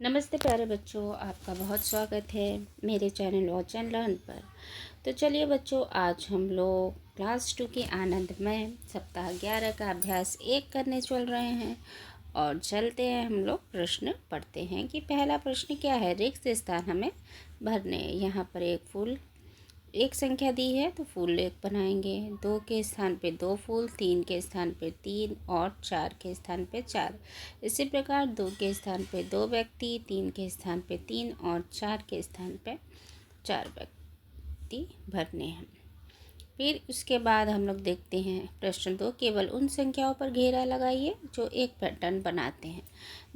नमस्ते प्यारे बच्चों, आपका बहुत स्वागत है मेरे चैनल वॉच एंड लर्न पर। तो चलिए बच्चों, आज हम लोग क्लास 2 की आनंदमय सप्ताह 11 का अभ्यास 1 करने चल रहे हैं। और चलते हैं, हम लोग प्रश्न पढ़ते हैं कि पहला प्रश्न क्या है। रिक्त स्थान हमें भरने हैं। यहाँ पर एक फूल, एक संख्या दी है तो फूल एक बनाएंगे। 2 के स्थान पे 2 फूल, 3 के स्थान पे 3 और 4 के स्थान पे 4। इसी प्रकार 2 के स्थान पे 2 व्यक्ति, 3 के स्थान पे 3 और 4 के स्थान पे 4 व्यक्ति भरने हैं। फिर उसके बाद हम लोग देखते हैं प्रश्न 2, केवल उन संख्याओं पर घेरा लगाइए जो एक पैटर्न बनाते हैं।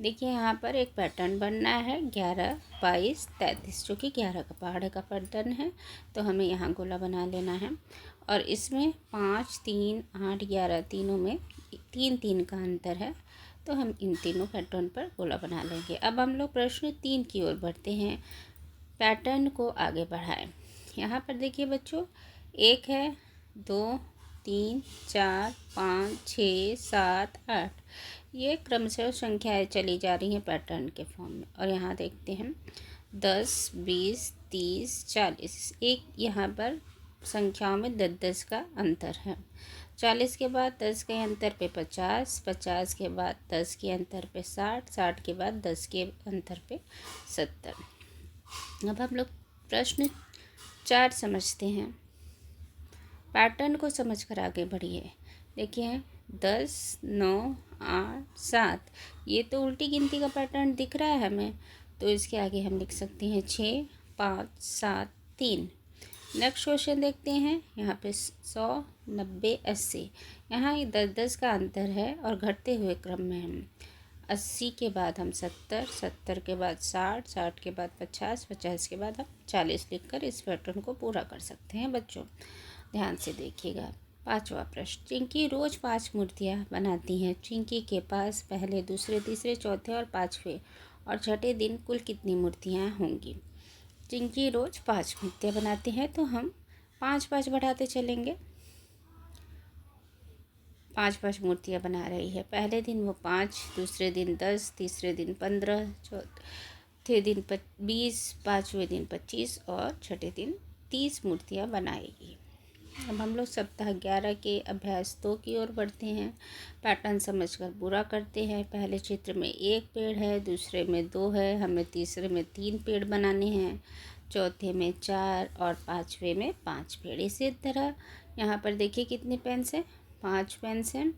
देखिए यहाँ पर एक पैटर्न बनना है 11, 22, 33, जो कि 11 का पहाड़ का पैटर्न है। तो हमें यहाँ गोला बना लेना है और इसमें 5, 3, 8, 11 तीनों में 3 3 का अंतर है। तो हम इन तीनों पैटर्न पर गोला बना लेंगे। अब हम लोग प्रश्न 3 की ओर बढ़ते हैं। पैटर्न को आगे बढ़ाएं। यहाँ पर देखिए बच्चों, 1 है, 2, 3, 4, 5, 6, 7, 8, ये क्रमशः संख्याएं चली जा रही हैं पैटर्न के फॉर्म में। और यहाँ देखते हैं 10, 20, 30, 40, एक यहाँ पर संख्याओं में 10-10 का अंतर है। 40 के बाद 10 के अंतर पे 50, 50 के बाद 10 के अंतर पे 60, 60 के बाद 10 के अंतर पे 70। अब हम लोग प्रश्न 4 समझते हैं। पैटर्न को समझकर आगे बढ़िए। देखिए 10, 9, 8, 7, ये तो उल्टी गिनती का पैटर्न दिख रहा है हमें। तो इसके आगे हम लिख सकते हैं 6, 5, 7, 3। नेक्स्ट क्वेश्चन देखते हैं। यहाँ पे 100, 90, 80, यहाँ ये 10-10 का अंतर है और घटते हुए क्रम में हम 80 के बाद हम 70, 70 के बाद 60, 60 के बाद 50, 50 के बाद हम 40 लिखकर इस पैटर्न को पूरा कर सकते हैं बच्चों। ध्यान से देखिएगा। 5वां प्रश्न, चिंकी रोज 5 मूर्तियाँ बनाती हैं। चिंकी के पास पहले, दूसरे, तीसरे, चौथे और 5वें और छठे दिन कुल कितनी मूर्तियाँ होंगी। चिंकी रोज 5 मूर्तियाँ बनाती हैं, तो हम 5-5 बढ़ाते चलेंगे। 5-5 मूर्तियाँ बना रही है। पहले दिन वो 5, दूसरे दिन 10, तीसरे दिन 15, चौथे दिन 20, 5वें दिन 25 और छठे दिन 30 मूर्तियाँ बनाएगी। अब हम लोग सप्ताह 11 के अभ्यास 2 की ओर बढ़ते हैं। पैटर्न समझकर पूरा करते हैं। पहले चित्र में 1 पेड़ है, दूसरे में 2 है, हमें तीसरे में 3 पेड़ बनाने हैं, चौथे में 4 और 5वें में 5 पेड़। इसी तरह यहाँ पर देखिए कितने पेन्स हैं, 5 पेन्स हैं।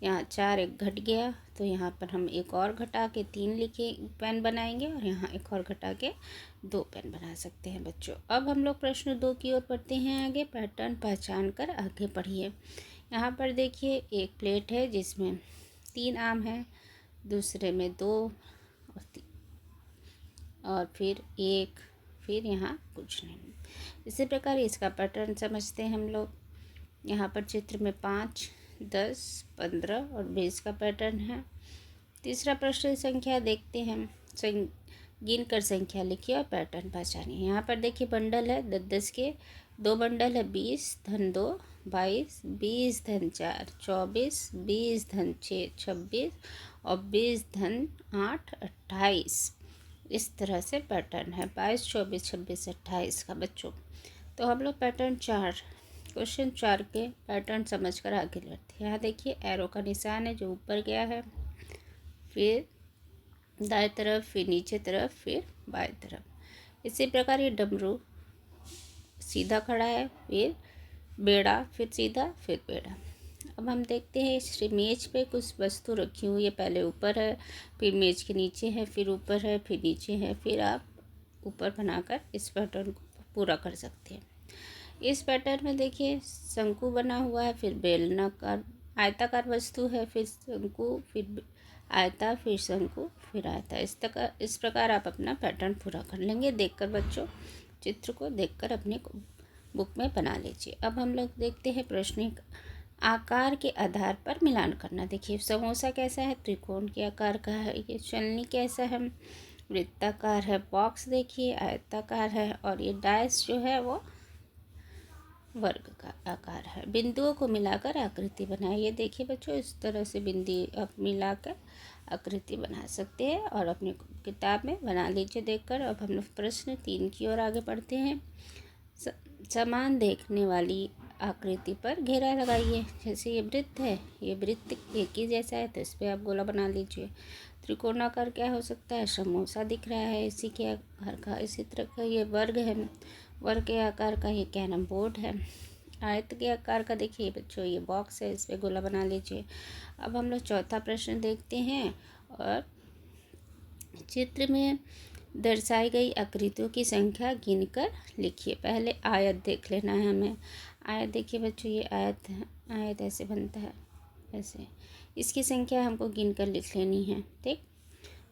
यहाँ 4 एक घट गया, तो यहाँ पर हम एक और घटा के 3 लिखे पेन बनाएंगे और यहाँ एक और घटा के 2 पेन बना सकते हैं बच्चों। अब हम लोग प्रश्न 2 की ओर बढ़ते हैं आगे। पैटर्न पहचान कर आगे बढ़िए। यहाँ पर देखिए एक प्लेट है जिसमें 3 आम हैं, दूसरे में 2 और फिर 1, फिर यहाँ कुछ नहीं। इसी प्रकार इसका पैटर्न समझते हैं हम लोग। यहाँ पर चित्र में 5, 10, 15 और 20 का पैटर्न है। तीसरा प्रश्न संख्या देखते हैं। गिन कर संख्या लिखिए और पैटर्न पहचानिए। यहाँ पर देखिए बंडल है 10-10 के, 2 बंडल है 20 धन 2, 22, 20 धन 4, 24, 20 धन 6, 26 और 20 धन 8, 28। इस तरह से पैटर्न है 22, 24, 26, 28 का बच्चों। तो हम लोग पैटर्न 4, क्वेश्चन 4 के पैटर्न समझकर आगे बढ़ते हैं। यहाँ देखिए एरो का निशान है जो ऊपर गया है, फिर दाएं तरफ, फिर नीचे तरफ, फिर बाएं तरफ। इसी प्रकार ये डमरू सीधा खड़ा है, फिर बेड़ा, फिर सीधा, फिर बेड़ा। अब हम देखते हैं इस मेज पे कुछ वस्तु रखी हुई है। पहले ऊपर है, फिर मेज के नीचे है, फिर ऊपर है, फिर नीचे है, फिर आप ऊपर बनाकर इस पैटर्न को पूरा कर सकते हैं। इस पैटर्न में देखिए शंकु बना हुआ है, फिर बेलनाकार आयताकार वस्तु है, फिर शंकु, फिर आयता, फिर शंकु, फिर आयता। इस प्रकार आप अपना पैटर्न पूरा कर लेंगे। देखकर बच्चों चित्र को देखकर अपने बुक में बना लीजिए। अब हम लोग देखते हैं प्रश्न आकार के आधार पर मिलान करना। देखिए समोसा कैसा है, त्रिकोण के आकार का है। ये छलनी कैसा है, वृत्ताकार है। बॉक्स देखिए आयताकार है और ये डाइस जो है वो वर्ग का आकार है। बिंदुओं को मिलाकर आकृति बनाइए। देखिए बच्चों इस तरह से बिंदी अब मिलाकर आकृति बना सकते हैं और अपनी किताब में बना लीजिए देखकर। अब हम लोग प्रश्न 3 की ओर आगे बढ़ते हैं। समान देखने वाली आकृति पर घेरा लगाइए। जैसे ये वृत्त है, ये वृत्त एक ही जैसा है तो इस पर आप गोला बना लीजिए। त्रिकोणाकार क्या हो सकता है? समोसा दिख रहा है इसी के आकार का। इसी तरह का ये वर्ग है, वर्ग के आकार का ये कैरम बोर्ड है। आयत के आकार का देखिए बच्चों ये बॉक्स है, इस पर गोला बना लीजिए। अब हम लोग चौथा प्रश्न देखते हैं और चित्र में दर्शाई गई आकृतियों की संख्या गिनकर लिखिए। पहले आयत देख लेना है हमें। आयत देखिए बच्चों, ये आयत है, आयत ऐसे बनता है, ऐसे। इसकी संख्या हमको गिनकर लिख लेनी है, ठीक।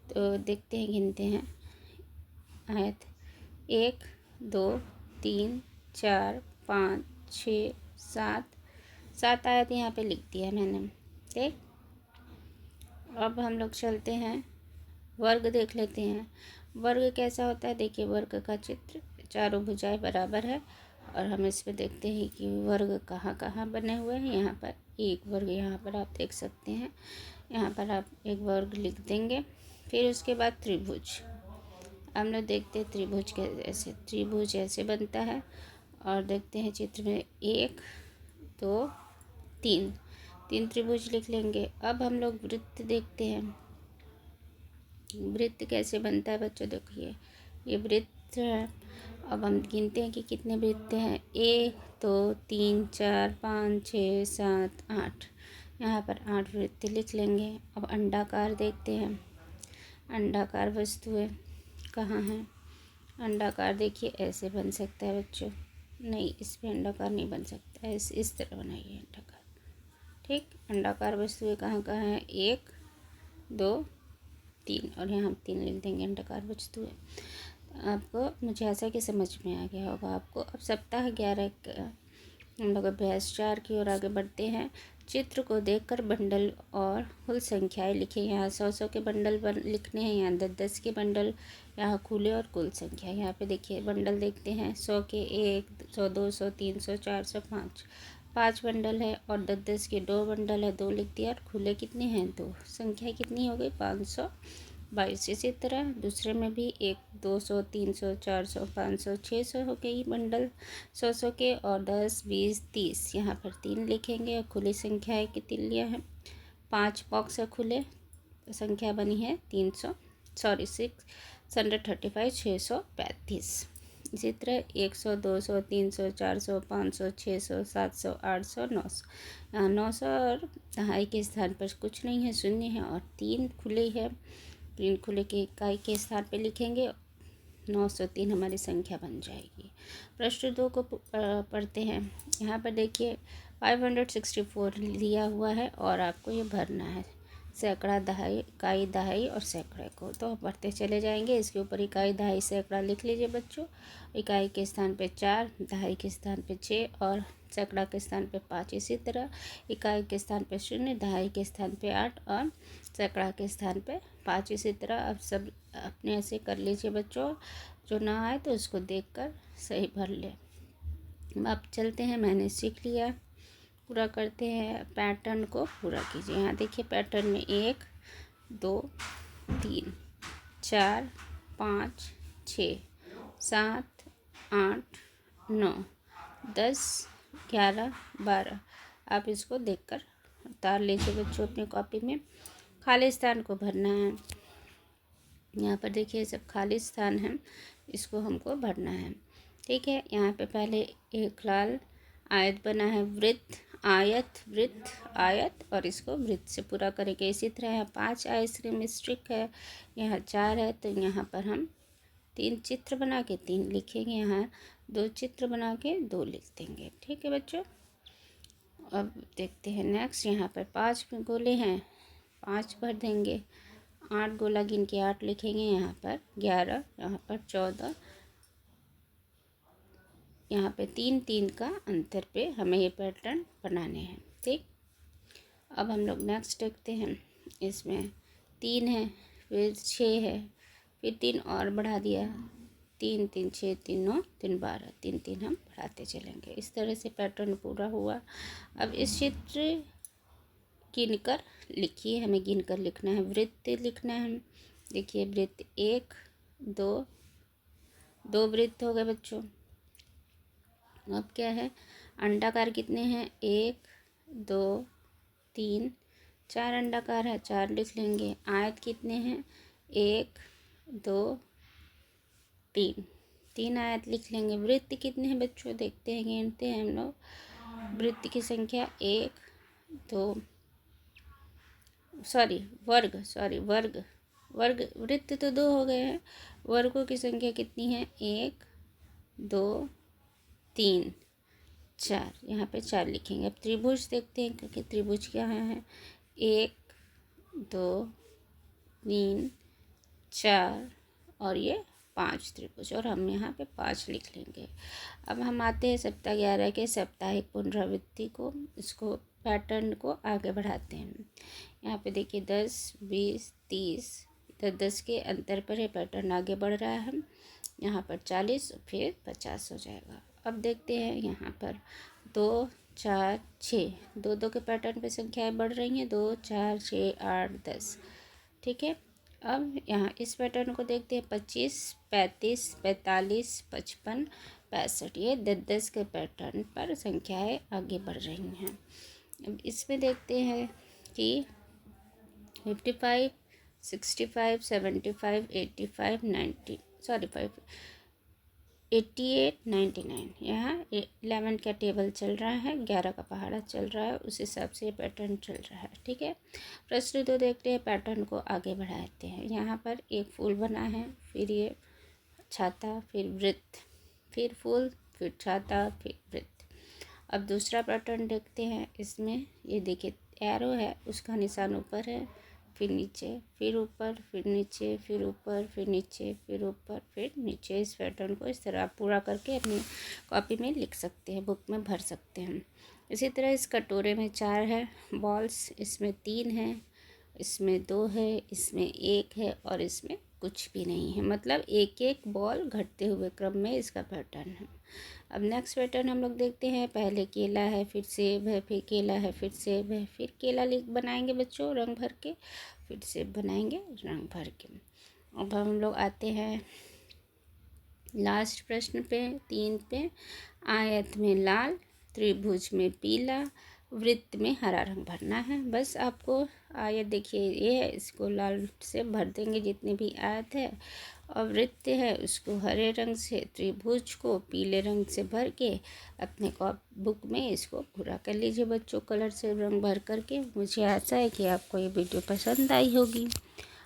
तो देखते हैं, गिनते हैं। आयत 1 2 3 4 5 6 7, 7 आयत यहाँ पे लिख दिया मैंने, ठीक। अब हम लोग चलते हैं, वर्ग देख लेते हैं। वर्ग कैसा होता है? देखिए वर्ग का चित्र, चारों भुजाएं बराबर है और हम इस पे देखते हैं कि वर्ग कहाँ कहाँ बने हुए हैं। यहाँ पर एक वर्ग यहाँ पर आप देख सकते हैं, यहाँ पर आप एक वर्ग लिख देंगे। फिर उसके बाद त्रिभुज, हम लोग देखते हैं त्रिभुज के ऐसे, त्रिभुज ऐसे बनता है। और देखते हैं चित्र में 1 2 3, 3 त्रिभुज लिख लेंगे। अब हम लोग वृत्त देखते हैं, वृत्त कैसे बनता है बच्चों। देखिए ये वृत्त है। अब हम गिनते हैं कि कितने वृत्त हैं। 1 2 3 4 5 6 7 8, यहाँ पर 8 वृत्त लिख लेंगे। अब अंडाकार देखते हैं, अंडाकार वस्तुएं कहाँ हैं। अंडाकार देखिए ऐसे बन सकता है बच्चों, नहीं इस पर अंडाकार नहीं बन सकता है, इस तरह बनाइए अंडाकार, ठीक। अंडाकार वस्तुएं कहाँ कहाँ हैं? 1 2 3, और यहाँ हम 3 लिख देंगे अंडाकार वस्तुएं। आपको, मुझे ऐसा कि समझ में आ गया होगा आपको। अब सप्ताह 11 का हम लोग अभ्यास 4 की ओर आगे बढ़ते हैं। चित्र को देखकर बंडल और कुल संख्याएं लिखें। यहाँ 100 के बंडल लिखने हैं, यहाँ 10 के बंडल, यहाँ खुले और कुल संख्या। यहाँ पे देखिए बंडल देखते हैं, 100 के 1 100 200 300 400 5, 5 बंडल है। और 10 के 2 बंडल है, 2 लिख दिया। और खुले कितने हैं? 2। संख्या कितनी हो गई? 522। इसी तरह दूसरे में भी 1 200 300 400 500 600 हो गई बंडल 100 के। और 10 20 30, यहाँ पर 3 लिखेंगे। और खुली संख्याएँ कितनी लिया है? 5 बॉक्स है खुले, संख्या बनी है 635 635। इसी तरह 100 200 300 400 500 600 700 800 900, यहाँ 900 और दहाई के स्थान पर कुछ नहीं है, शून्य है। और 3 खुले है, 3 खुले के इकाई के स्थान पे लिखेंगे, 903 हमारी संख्या बन जाएगी। प्रश्न 2 को पढ़ते हैं। यहाँ पर देखिए 564 लिया हुआ है और आपको ये भरना है, सैकड़ा दहाई, इकाई दहाई और सैकड़े को। तो हम बढ़ते चले जाएंगे। इसके ऊपर इकाई दहाई सैकड़ा लिख लीजिए बच्चों। इकाई के स्थान पे 4, दहाई के स्थान पे 6 और सैकड़ा के स्थान पे 5। इसी तरह इकाई के स्थान पे 0, दहाई के स्थान पे 8 और सैकड़ा के स्थान पे 5। इसी तरह अब सब अपने ऐसे कर लीजिए बच्चों, जो ना आए तो उसको देखकर सही भर ले। अब चलते हैं, मैंने सीख लिया, पूरा करते हैं। पैटर्न को पूरा कीजिए। यहाँ देखिए पैटर्न में 1 2 3 4 5 6 7 8 9 10 11 12। आप इसको देखकर उतार लीजिए बच्चों अपनी कॉपी में। खाली स्थान को भरना है। यहाँ पर देखिए सब खाली स्थान है, इसको हमको भरना है, ठीक है। यहाँ पे पहले एक लाल आयत बना है, वृत्त आयत वृत्त आयत, और इसको वृत्त से पूरा करेंगे। इसी तरह यहाँ 5 आइसक्रीम स्टिक है, यहाँ 4 है, तो यहाँ पर हम 3 चित्र बना के 3 लिखेंगे, यहाँ 2 चित्र बना के 2 लिख देंगे, ठीक है बच्चों। अब देखते हैं नेक्स्ट। यहाँ पर 5 गोले हैं, 5 भर देंगे। 8 गोला गिन के 8 लिखेंगे, यहाँ पर 11, यहाँ पर 14, यहाँ पे 3 3 का अंतर पे हमें ये पैटर्न बनाने हैं, ठीक। अब हम लोग नेक्स्ट देखते हैं। इसमें 3 है, फिर 6 है, फिर 3 और बढ़ा दिया, 3 3 6 3 9 3 12, 3 3 हम बढ़ाते चलेंगे। इस तरह से पैटर्न पूरा हुआ। अब इस चित्र गिन कर लिखिए, हमें गिन कर लिखना है। वृत्त लिखना है। देखिए वृत्त 1 2, 2 वृत्त हो गए बच्चों। अब क्या है, अंडाकार कितने हैं, 1 2 3 4 अंडाकार है, 4 लिख लेंगे। आयत कितने हैं, 1 2 3, 3 आयत लिख लेंगे। वृत्त कितने हैं बच्चों, देखते हैं, गिनते हैं हम लोग। वृत्त की संख्या 1 2, वर्ग वृत्त तो 2 हो गए हैं। वर्गों की संख्या कितनी है, 1 2 3 4, यहाँ पे 4 लिखेंगे। अब त्रिभुज देखते हैं कि त्रिभुज क्या है, 1 2 3 4 और ये 5 त्रिभुज, और हम यहाँ पे 5 लिख लेंगे। अब हम आते हैं सप्ताह 11 के साप्ताहिक पुनरावृत्ति को, इसको पैटर्न को आगे बढ़ाते हैं। यहाँ पे देखिए 10 20 30, 10 के अंतर पर ये पैटर्न आगे बढ़ रहा है। यहाँ पर 40 फिर 50 हो जाएगा। अब देखते हैं यहाँ पर 2 4 6, 2 2 के पैटर्न पे संख्याएं बढ़ रही हैं, 2 4 6 8 10। ठीक है, अब यहाँ इस पैटर्न को देखते हैं, 25 35 45 55 65, ये 10 10 के पैटर्न पर संख्याएं आगे बढ़ रही हैं। अब इसमें देखते हैं कि 55 65 75 85 90 88 99, यहाँ 11 का टेबल चल रहा है, 11 का पहाड़ा चल रहा है, उस हिसाब से ये पैटर्न चल रहा है। ठीक है, प्रश्न 2 देखते हैं, पैटर्न को आगे बढ़ाते हैं। यहाँ पर एक फूल बना है, फिर ये छाता, फिर वृत्त, फिर फूल, फिर छाता, फिर वृत्त। अब दूसरा पैटर्न देखते हैं। इसमें ये देखिए एरो है, उसका निशान ऊपर है, फिर नीचे, फिर ऊपर, फिर नीचे, फिर ऊपर, फिर नीचे, फिर ऊपर, फिर नीचे। इस पैटर्न को इस तरह आप पूरा करके अपनी कॉपी में लिख सकते हैं, बुक में भर सकते हैं। इसी तरह इस कटोरे में 4 है बॉल्स, इसमें 3 है, इसमें 2 है, इसमें 1 है और इसमें कुछ भी नहीं है। मतलब एक एक बॉल घटते हुए क्रम में इसका पैटर्न है। अब नेक्स्ट पैटर्न हम लोग देखते हैं। पहले केला है, फिर सेब है, फिर केला है, फिर सेब है, फिर केला बनाएंगे बच्चों रंग भर के, फिर सेब बनाएंगे रंग भर के। अब हम लोग आते हैं लास्ट प्रश्न पे, 3 पे। आयत में लाल, त्रिभुज में पीला, वृत्त में हरा रंग भरना है। बस आपको आयत देखिए ये है, इसको लाल से भर देंगे जितनी भी आयत है, और वृत्त है उसको हरे रंग से, त्रिभुज को पीले रंग से भर के अपने बुक में इसको पूरा कर लीजिए बच्चों, कलर से रंग भर करके। मुझे आशा है कि आपको ये वीडियो पसंद आई होगी।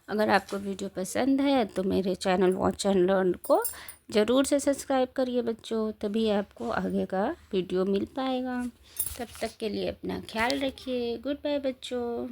अगर आपको वीडियो पसंद है तो मेरे चैनल वॉच एंड लर्न को ज़रूर से सब्सक्राइब करिए बच्चों, तभी आपको आगे का वीडियो मिल पाएगा। तब तक के लिए अपना ख्याल रखिए। गुड बाय बच्चों।